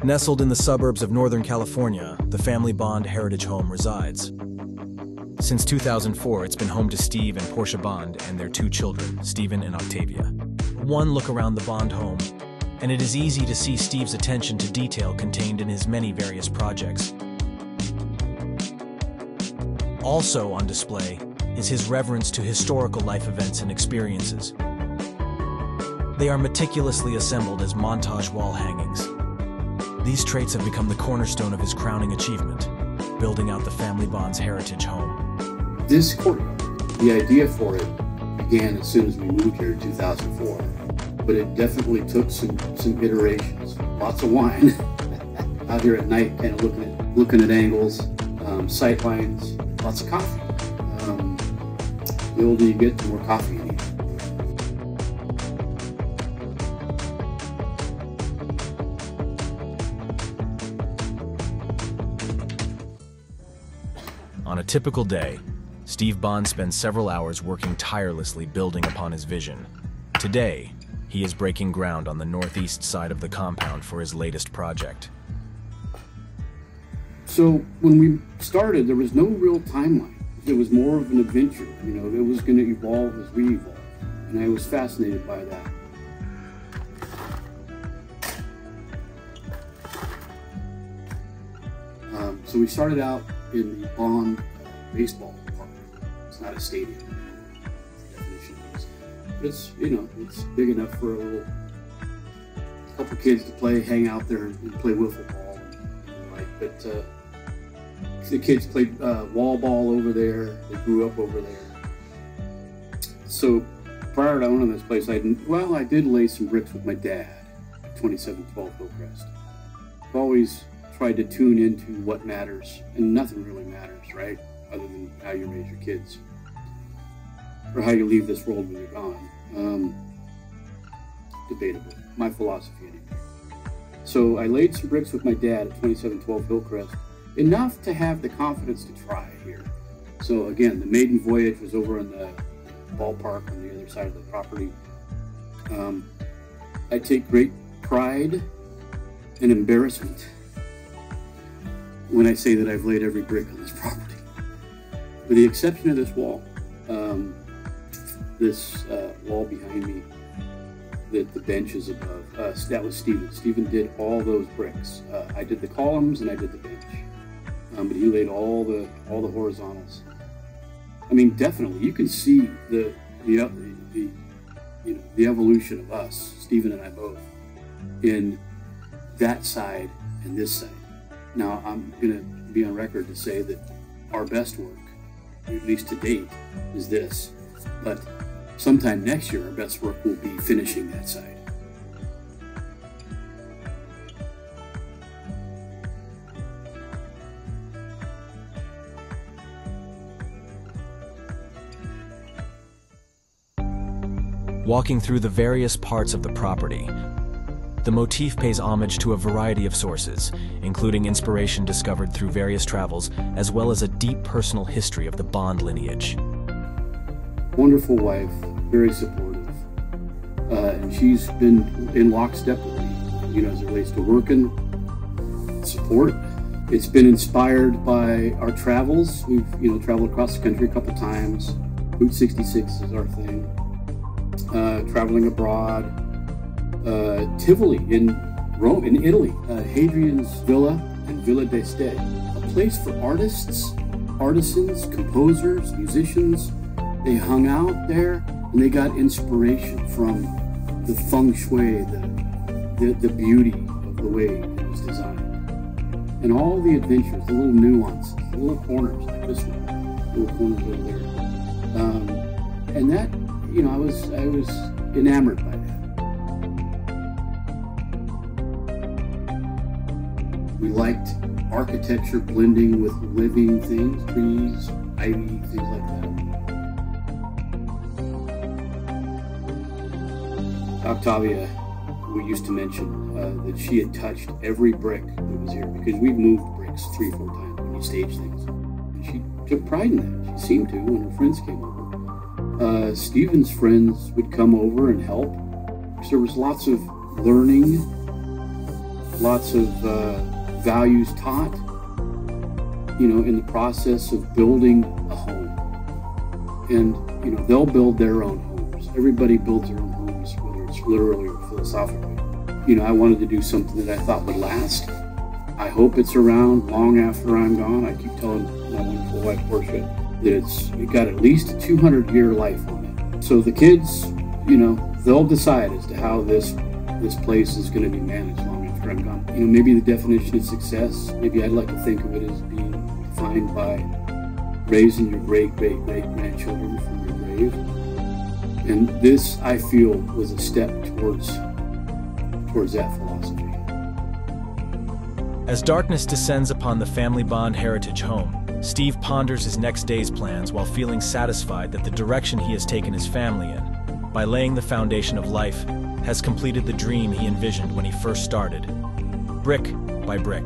Nestled in the suburbs of Northern California, the family Bond Heritage Home resides. Since 2004, it's been home to Steve and Portia Bond and their two children, Stephen and Octavia. One look around the Bond home, and it is easy to see Steve's attention to detail contained in his many various projects. Also on display is his reverence to historical life events and experiences. They are meticulously assembled as montage wall hangings. These traits have become the cornerstone of his crowning achievement, building out the family Bond's heritage home. This courtyard, the idea for it began as soon as we moved here in 2004, but it definitely took some iterations. Lots of wine out here at night, kind of looking at angles, sight lines, lots of coffee. The older you get, the more coffee you need. On a typical day, Steve Bond spends several hours working tirelessly building upon his vision. Today, he is breaking ground on the northeast side of the compound for his latest project. So when we started, there was no real timeline. It was more of an adventure. You know, it was going to evolve as we evolved, and I was fascinated by that. So we started out in the Bond baseball park. It's not a stadium, the definition is. But it's, you know, it's big enough for a couple kids to play, hang out there and play wiffle ball. Right? But the kids played wall ball over there. They grew up over there. So prior to owning this place, I did lay some bricks with my dad at 2712 Hillcrest. I've always tried to tune into what matters, and nothing really matters, right? Other than how you raise your kids, or how you leave this world when you're gone. Debatable. My philosophy anyway. So I laid some bricks with my dad at 2712 Hillcrest, enough to have the confidence to try here. So again, the maiden voyage was over in the ballpark on the other side of the property. I take great pride and embarrassment when I say that I've laid every brick on this property. With the exception of this wall. This wall behind me, the bench is above. That was Stephen. Stephen did all those bricks. I did the columns and I did the bench. But he laid all the horizontals. I mean, definitely, you can see the evolution of us, Stephen and I both, in that side and this side. Now, I'm going to be on record to say that our best work, at least to date, is this. But sometime next year, our best work will be finishing that side. Walking through the various parts of the property, the motif pays homage to a variety of sources, including inspiration discovered through various travels, as well as a deep personal history of the Bond lineage. Wonderful wife, very supportive, and she's been in lockstep with me, you know, as it relates to working, support. It's been inspired by our travels. We've, you know, traveled across the country a couple times. Route 66 is our thing. Traveling abroad. Tivoli in Rome, in Italy. Hadrian's Villa and Villa d'Este, a place for artists, artisans, composers, musicians. They hung out there and they got inspiration from the feng shui, the beauty of the way it was designed. And all the adventures, the little nuances, the little corners like this one, little corners over there. And that, you know, I was enamored by that. We liked architecture blending with living things, trees, ivy, things like that. Octavia, we used to mention that she had touched every brick that was here, because we've moved bricks 3 or 4 times when you stage things. And she took pride in that. She seemed to when her friends came over. Stephen's friends would come over and help. So there was lots of learning, lots of values taught, in the process of building a home. And, they'll build their own homes. Everybody builds their own homes, whether it's literally or philosophically. I wanted to do something that I thought would last. I hope it's around long after I'm gone. I keep telling my wonderful wife, Portia, that it's got at least a 200-year life on it. So the kids, they'll decide as to how this place is going to be managed long after I'm gone. Maybe the definition of success, maybe I'd like to think of it as being defined by raising your great-great-great-grandchildren from your grave. And this, I feel, was a step towards that philosophy. As darkness descends upon the Family Bond Heritage Home, Steve ponders his next day's plans while feeling satisfied that the direction he has taken his family in, by laying the foundation of life, has completed the dream he envisioned when he first started, brick by brick.